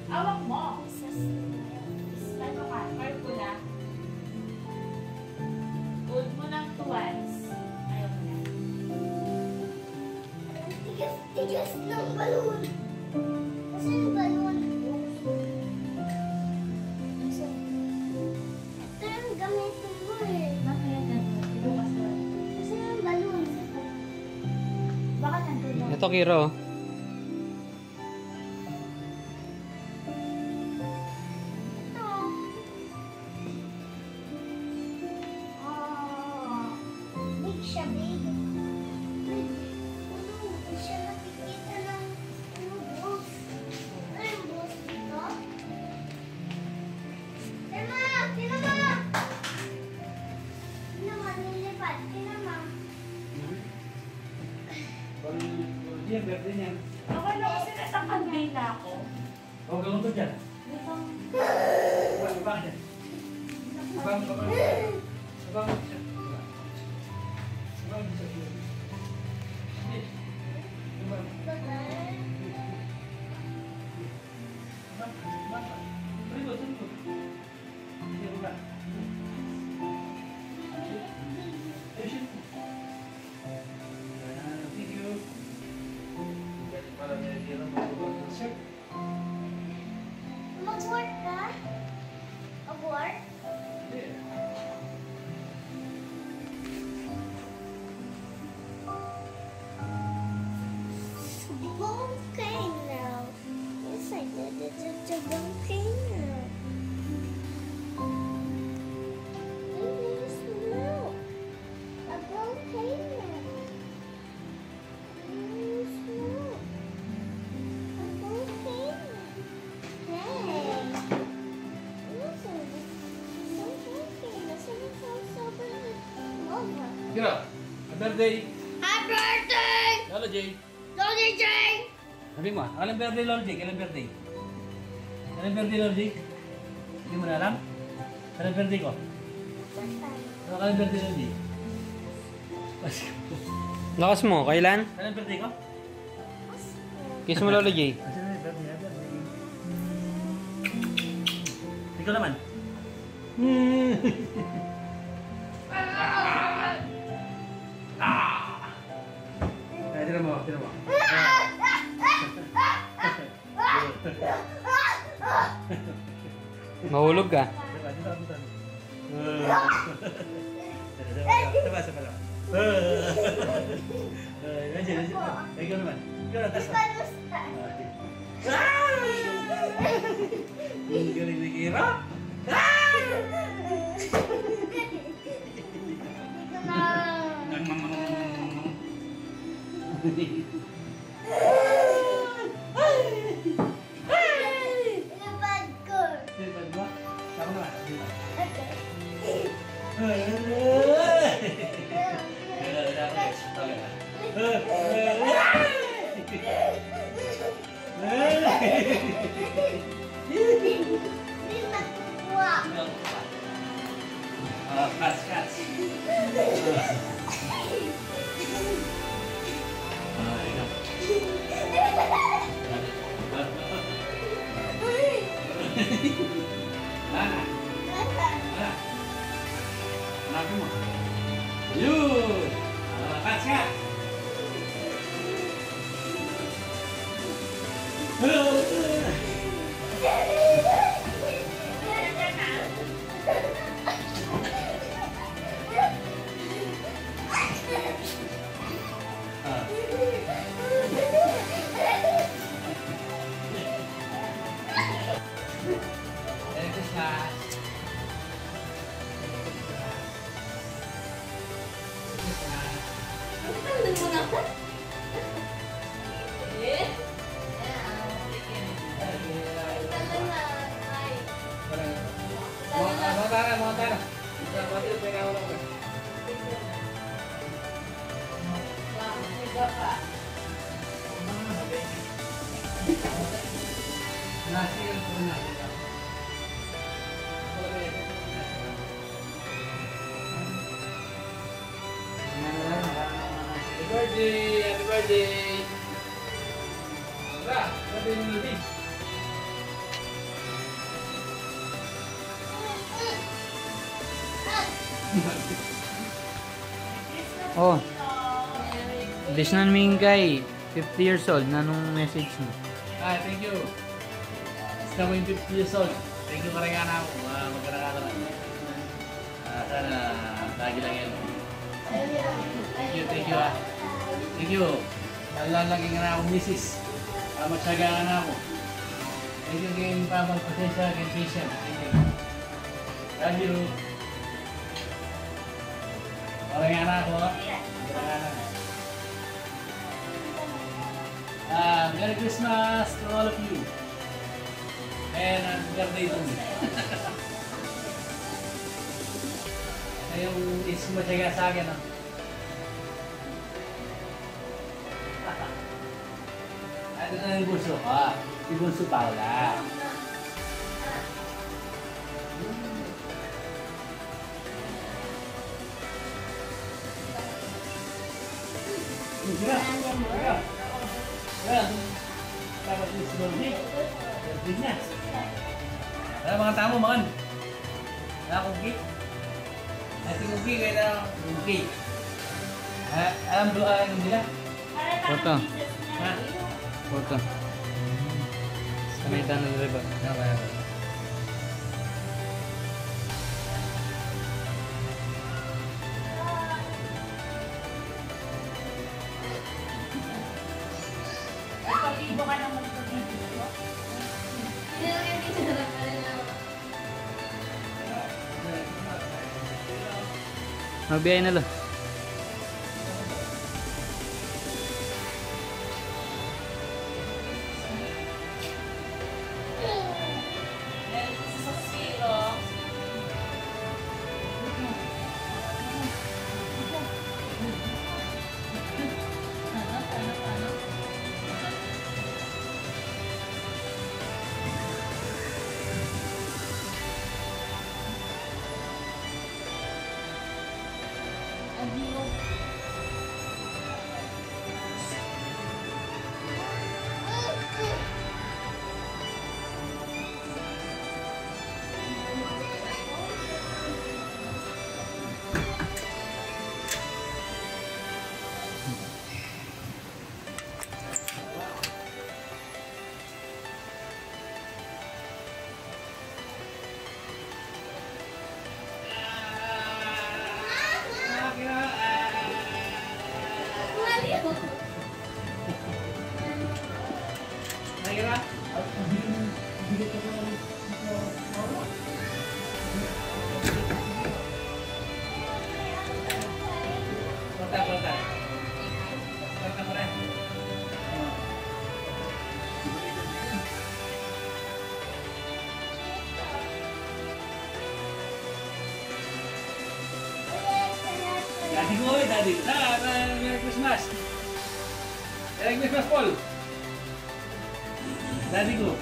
Awak mo. Ano ka? Purple. Hold mo lang twice. Ayaw mo na. Tigas ng balon. Kasi yung balon. Ito yung gamitin mo eh. Mamaya na. Ibukas mo. Kasi yung balon. Baka nandun lang. Ito, Kiro. Big siya, big. Hindi siya nakikita ng boss. Ano yung boss dito? Tima! Tima! Tima, nilipad. Tima. Hindi, birthday niya. Okay na kasi nasa kanday na ako. Huwag ka lunto dyan. Ibang. Ibang dyan. Ibang dyan. Mag-work ka? Mag-work? Okay now. Yes, I did it. It's okay now. Please, no. I'm okay now. Please, no. I'm okay now. Hey. Listen. It's okay. Listen, it's all sober. Mama. Kiro, birthday. Happy birthday! Lolo Jay. Lodi J! Sabi mo, kailan birthday, Lolo Jay? Kailan birthday? Kailan birthday, Lolo Jay? Hindi mo na alam? Kailan birthday ko? Kailan birthday, Lolo Jay? Lakas mo, kailan? Kailan birthday ko? Kiss mo, Lolo Jay. Ikaw naman. Tira mo, tira mo. Mahulog ka. Sabah, sabah lang. Nandiyan. Ikaw naman. Ikaw na, tas. Galing ni Kira. Inabad ko. Sipad mo? Saka naman. Hindi matuwa. Cuts, cuts. Mana? Mana? Hanapin mo. Yun! nga. Merry Christmas. Ano mo na ako? Eh? Talaga. Ay. Mga tara. Nasi yung puna. Happy birthday! Happy birthday! Tara! Birthday ni Ludi! Oh, Disnan Mingay, 50 years old, na nung message mo. Ah, thank you. Basta mo yung 50 years old. Thank you karangana ako. Magkarang ka lang. Sana lagi lang yan. Thank you ah. Thank you. Lagi nga na akong misis. Matsaga nga na ako. Thank you kayong pamagpasensya, kayong patient. Thank you. Love you. Karangana ako ah. Karangana. Merry Christmas to all of you. And happy birthday to me. Yung is matyaga sa akin. Ito na yung bunso ko. Yung bunso Paula. Dapat yung slowly. Birthday niya. Tara mga tamo, makan. Nakakungkit. Nakakungkit kayo na kungkit. Alam doon yung nila? Foto. Ha? Foto. Samay tanong na ba? Okay. Ipag-ibo ka ng magpag-ibig. Magbiyay na lo. Nakira? Kontak. Kontak mo rin. Daddy ko eh, daddy. Merry Christmas. Merry Christmas, Paul. Daddy ko.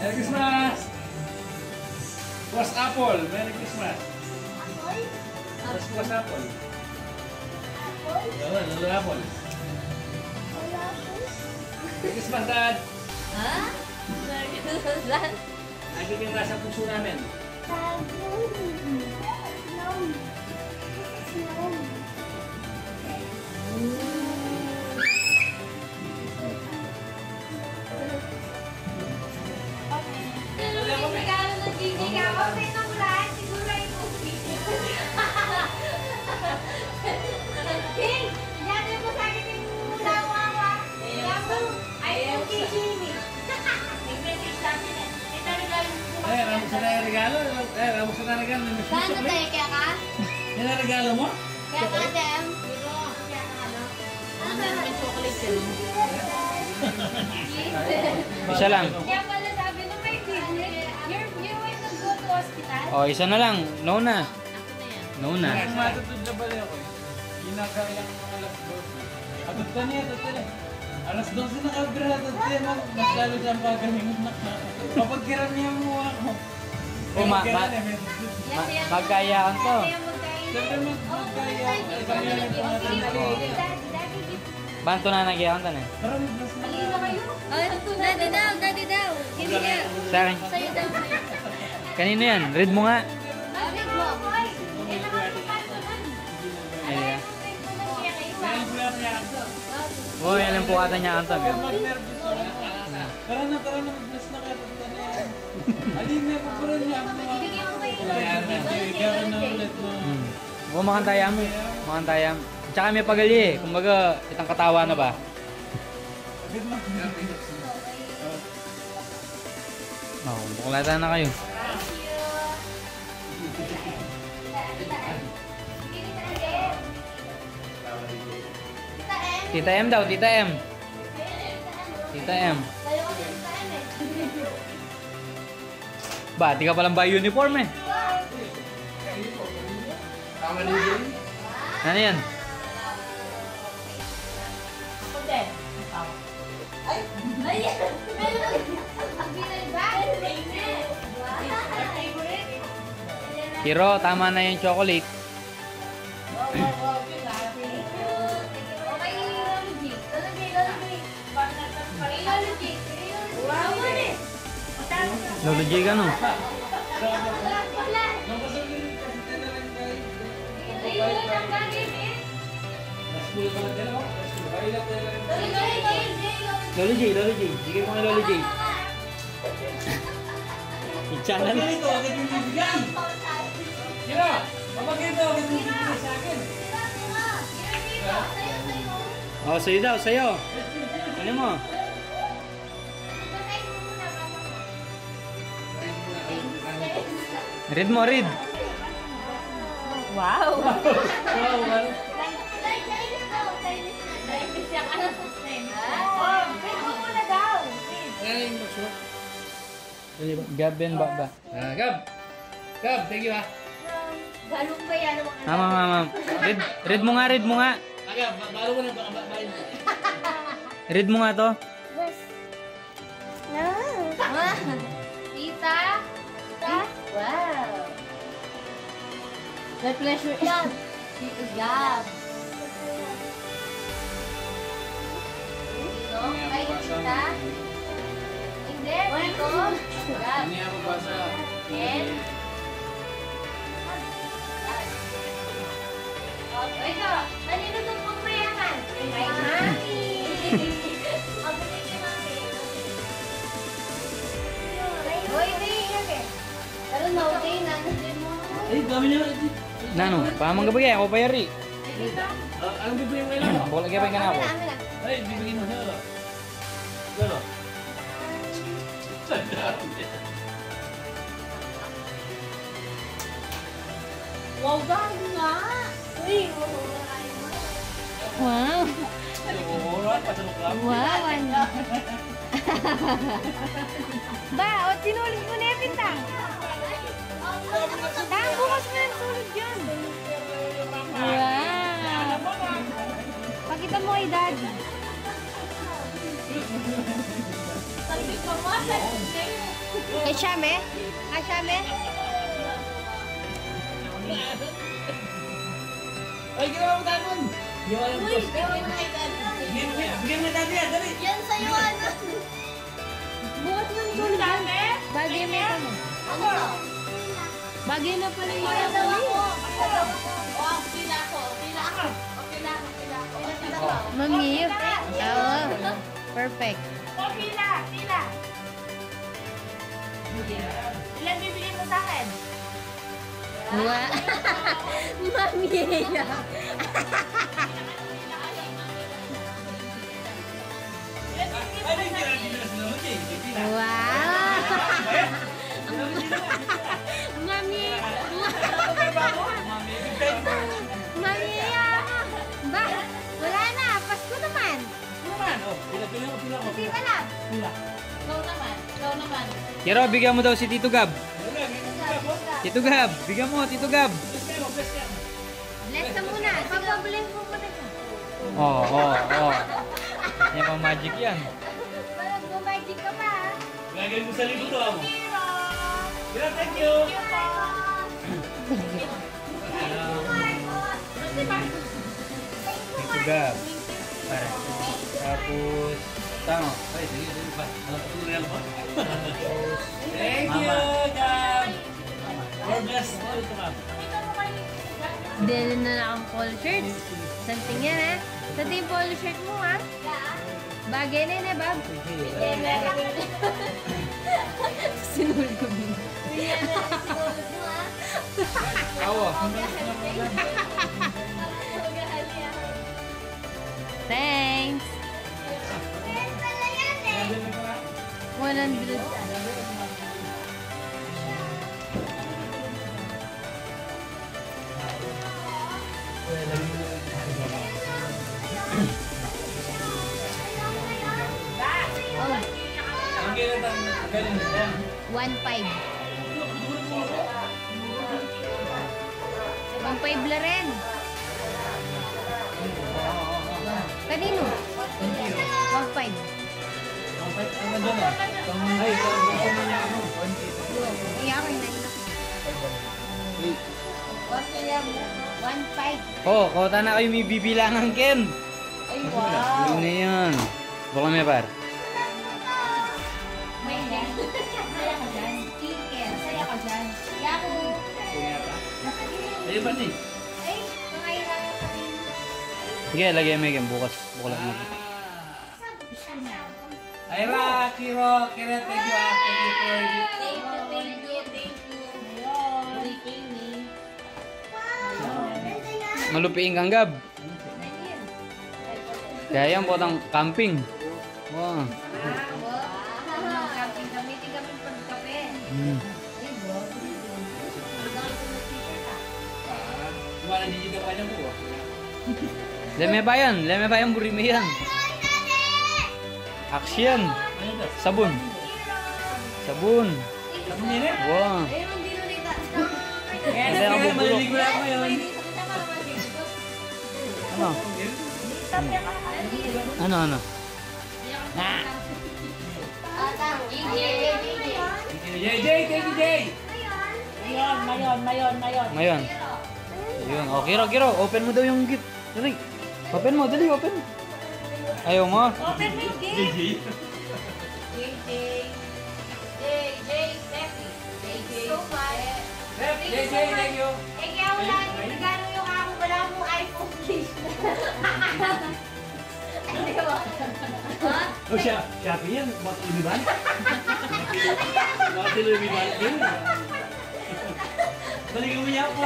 Merry Christmas. Was Apple. Merry Christmas. Was Apple. Lolo Apple. Merry Christmas, Dad. Ha? Nagiging rasa puso namin. No. Paano tayo? Kaya ka? Yan ang regalo mo? Kaya ka, Dem? Ano ba yung chocolate yun? Isa lang. Kaya pala sabi nung may business, you're going to go to hospital? Oh, isa na lang. No na. Ako na yan. No na. Kung matutod na bali ako eh. Ginagailang mga alas 12. Atod ka niya, atod ka niya. Alas 12 na kabira, atod ka niya. Mas lalo siyang pagaling na. Kapag kiram niya mo ako. Oh, magkayaan to. Siyempre magkaya. Ay, kami lang yung pangalan. Banto na nagyakan to na. Pero mas na. Daddy daw. Give me that. Sa akin. Sa'yo daw. Kanino yan? Read mo nga. Bakit mo? Ayan. Kaya ko yan yan. Oh, alam po ata niya kanta. Mag-nervous ako. Tara na, mag-bless na kayo. Punta na yan. Alin na, paparan niya. Kaya na ulit mo. Oh, makantayam mo. Makantayam. Tsaka may pagali eh. Kumbaga, itang katawa na ba? Oh, buklata na kayo. Tita M daw, Tita M. Tita M. Ba, di ka palang ba uniform eh. Ano yan? Hiro, tama na yung chocolate. Lolo J ka no? Lolo J, Lolo J. Sige mo kay Lolo J. I-channel. Ito, agad yung bibigyan. Kira, kapag ito, agad yung bibigyan sa akin. Oh, sa'yo daw, sa'yo. Ano mo? Read mo, read. Wow! Oh, Facebook mo na daw. Gaben ba ba? Gab! Gab, thank you ah. Galong ba yan? Ma'am. Read mo nga, read mo nga. Gab, balo mo na baka babain. Read mo nga to. No. Tita? Tita? Wow. My pleasure yan. Tita Gab. Dito? Ay, tita? Hindi, dito. Gab. Hindi ako basa. And? Ito, kanino itong pagmayaman? Kay Mami. Abutin ni Mami. Hoy, Day. Pero no, Day, nandiyan mo. Ay, dami niya. Nano, pamang gabi ako pa yari. Anong bibigyan mo kailan? Bukal lagi pa ka na ako. Amin na. Ay, bibigyan mo siya. Gano? Wow, gago nga. Uy, wow. Alright, pasalok lang. Wow, ano? Ba, o sinulog mo na yung pintang. Tang, bukas mo yung sulog yun. Wow. Pakita mo kay Daddy. Kay Shame? Kay Shame? Ay, ginawa mo tayo nun! Ginawa mo Uy, post. Bigyan mo dati yan, dali! yan sa'yo, ano? Bukas mo yung sulog yun. Bagay mo ito mo. Ano? Bagay na pala yung mga ito. Mami, oo. Perfect. Oh, pila. Ilan bibigyan mo sa akin? Wow. Mami, Ano yung kira dito sa lolo, Jay? wow. Mami, Kiro, bigyan mo daw si Tito Gab. Tito Gab, bigyan mo, Tito Gab. Bless ka muna. Papa-bless mo muna ka. Oo. Yan pang magic yan. Parang gumagic ka pa, ha? Gagawin mo sa libo to, amo. Kira, thank you. Tito Gab. Para. Tapos, tama. Ay, sige pa. Tutorial mo. Thank you, Gab. God bless you, Gab. Dahil na akong polo shirt. Santing yan, ha? Santing yung polo shirt mo, ha? Bagay na yun, ha, Bob? Sinulog ko din. Awa. Thanks! 100. Ang galing na. 1.5. 1.5 la rin. Kanino? 1.5. Ang ganda na. Ay, gusto mo niya ano? Iya ko yung 1.5. Oh, kota na kayo may bibilangan, Ken. Ay, wow. Yun na yan. Baka may par. May yan. Saya ka dyan. Skincare. Saya ka dyan. Kaya ako. Ayun ba ni? Ay, pangailangan ka rin. Sige, lagay mo yan. Bukas lang mo. Ira, Kiro, Kira, thank you, ah. Thank you for it. Malupiin kang Gab. Kaya yan po ng camping. Wow. Gamitin kami pagkape. Wala di juga pa niya po. Leme bayan burimi yan. Action. Ano to? Sabon. Sabon. Sabon niya rin? Wow. Ayun, hindi nun ita. Hindi ako bubulok. Maliligo na ako yun. Ano? Jay, thank you, Jay. Ngayon. Ayun. Oh, Kiro. Open mo daw yung gift. Dali. Open mo. Ayaw mo. Open mo yung gate. So much. Jay, thank you. Eh, kaya wala yung regalo yung ako. Wala mong iPhone case. Di ba? Ha? Oh, Shopee yan. Bakit lumiban? Bakit lumiban? Balikan mo niya ako.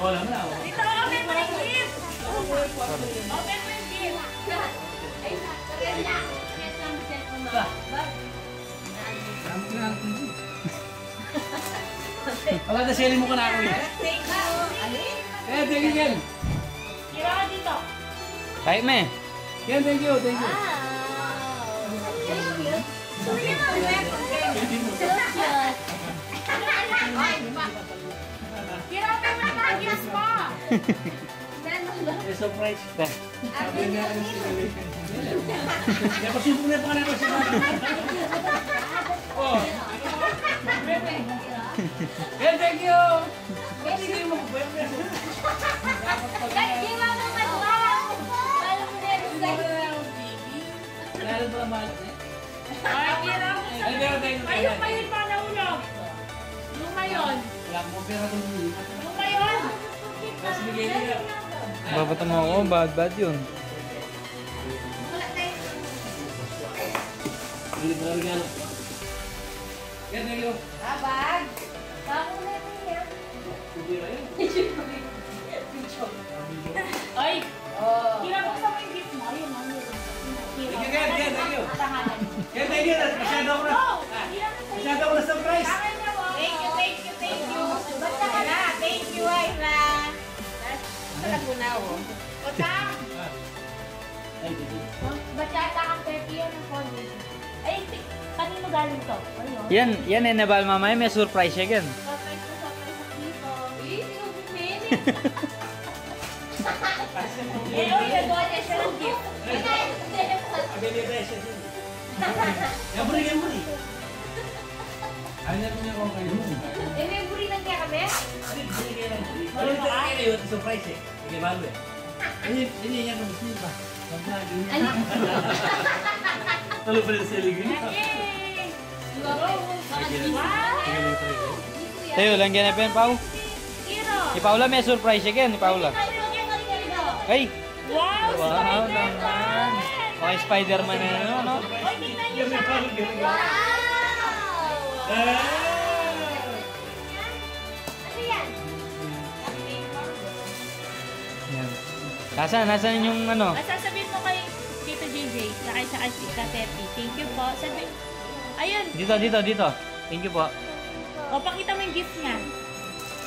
Oh, alam na. Dito, open mo yung gift. Open mo yung gift. Ay, sabihan na. Yes, ang cellphone mo. Wala na selling mo ka na ako eh. Thank you. Alin? Eh, thank you, Ken. Kira ka dito. Kahit me. Ken, thank you. Wow. Thank you. Suya mo, so cute. Kira ka mo na gifts mo. Eh, surprise. Sabi niya. Kaya pasubok na yung pangalan ko siya. Oh. Ken, thank you. Ba't hindi mo mag-boyfriend? Hindi mo naman wow. Alam mo na yung Kailan mo lang mahal niya? Ay, Kira. Ay, pero thank you. Ayun pa yun pa naulog. Yung mayon. Wala akong pera doon. Yung mayon. Tapos bigay niya. Babata mo ako. Bad yun. Wala tayo. Hindi ko na regalo. Ken, thank you. Bag. Bako na yan. Hindi ba yun? Ay! Kira mo sa mga gift mo. Ayun, ayun. Thank you, Ken. Ken, thank you. Tahanan. Ken, thank you. Masyado ako na. Masyado ako na surprise. Thank you, thank you, thank you. Basta ka na. Thank you, Ira. Basta ko na, oh. Basta. Ay, thank you. Basta ka 30 yan ang phone. Ay, kanino galing to? Ayun. Yan eh, Nabal, mamaya may surprise siya gan. Surprise ko, surprise sa dito. Eh, sinubit na yun Eh, oh, nagawa niya siya ng gift. Ano niya kung kayo? Eh, may buri lang kaya kami? Surprise eh. Sige, bago eh. Ini yang kami pa. Lalu pada saya lagi. Yay! Tayo, langyan na pen, Pau. Hero! Ni Paula may surprise siya gan, ni Paula. Ay! Wow! Wow Spider-Man! naman! Okay, Spider-Man na ano, no? Oy, tingnan niyo siya! Ano yan? Yan. Nasaan yung ano? Sasabihin mo kay Tito JJ, sakay sa Tita Tepi. Thank you po. Sabi, ayun. Dito. Thank you po. O, pakita mo yung gift niya.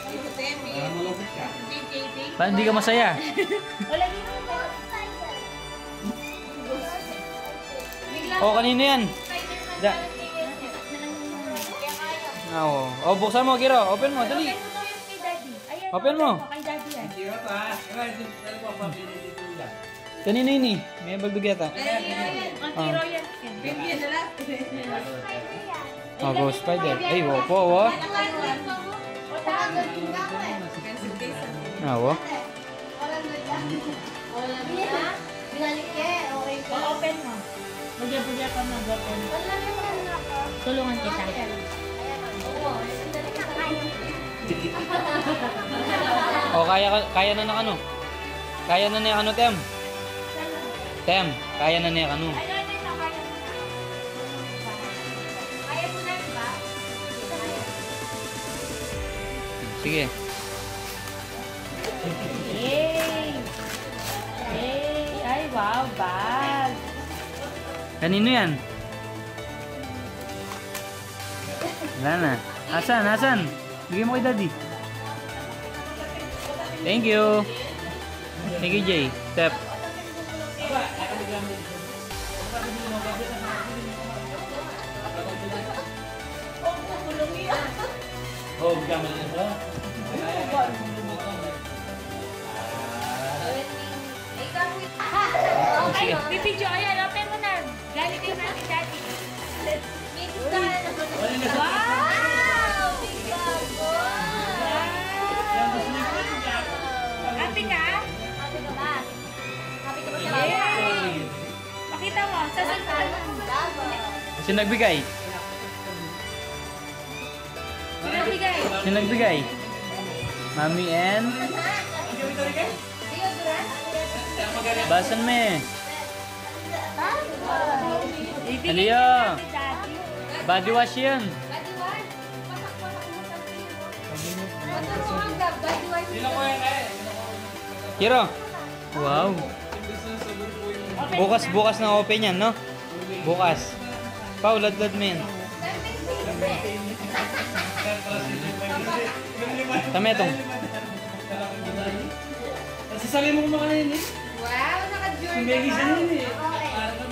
Ito, Temi. Malapit ka. JJJ. Paano hindi ka masaya? Wala dito mo. Bigla Oh, kanino yan? Spider-Man Da. parang tingin. Kaya kaya. Oo. Oh, buksan mo, Kiro. Open mo, dali. Open mo to yung kay Daddy. Ayan, Open mo. Kay Daddy yan. Kira ta. Kira ito po pabili dito yan. Kanino yun eh? May bagdugyata. Ang Kiro yan. Baby, ano lang? Oh, go Spider. Ay, wopo, wo. O, tago. Ah, wo. O, open mo. Magya-budya ka na. Open. Tulungan kita. Oh, kaya na ng ano? Kaya na niya ano, Tem? Tem, kaya na niya ano? Ayun, ayun, kaya mo na. Kaya mo na, diba? Sige. Yay! Yay! Ay, wow, bag! Kanino yan? Wala na. Asan? Bigyan mo kay Daddy. Thank you. Thank you, Jay. Step. Oh, gamit na ito. Ay, bibidyo. Ayan, open mo na. Galing kayo natin, Daddy. Wow! Happy ka? Yay! Pakita mo. Sasabihin mo. Sino nagbigay? Bigay. Sino nagbigay? Mami and... Basan me. Ibigay Aliyah. niya kay Daddy. Body wash yan. Kiro. Wow. Bukas na open yan, no? Bukas. Pau, ladlad mo yan. Tametong. Sasali mo kumakain eh. Wow, naka-Jordan. Sumegi siya nun eh. Okay.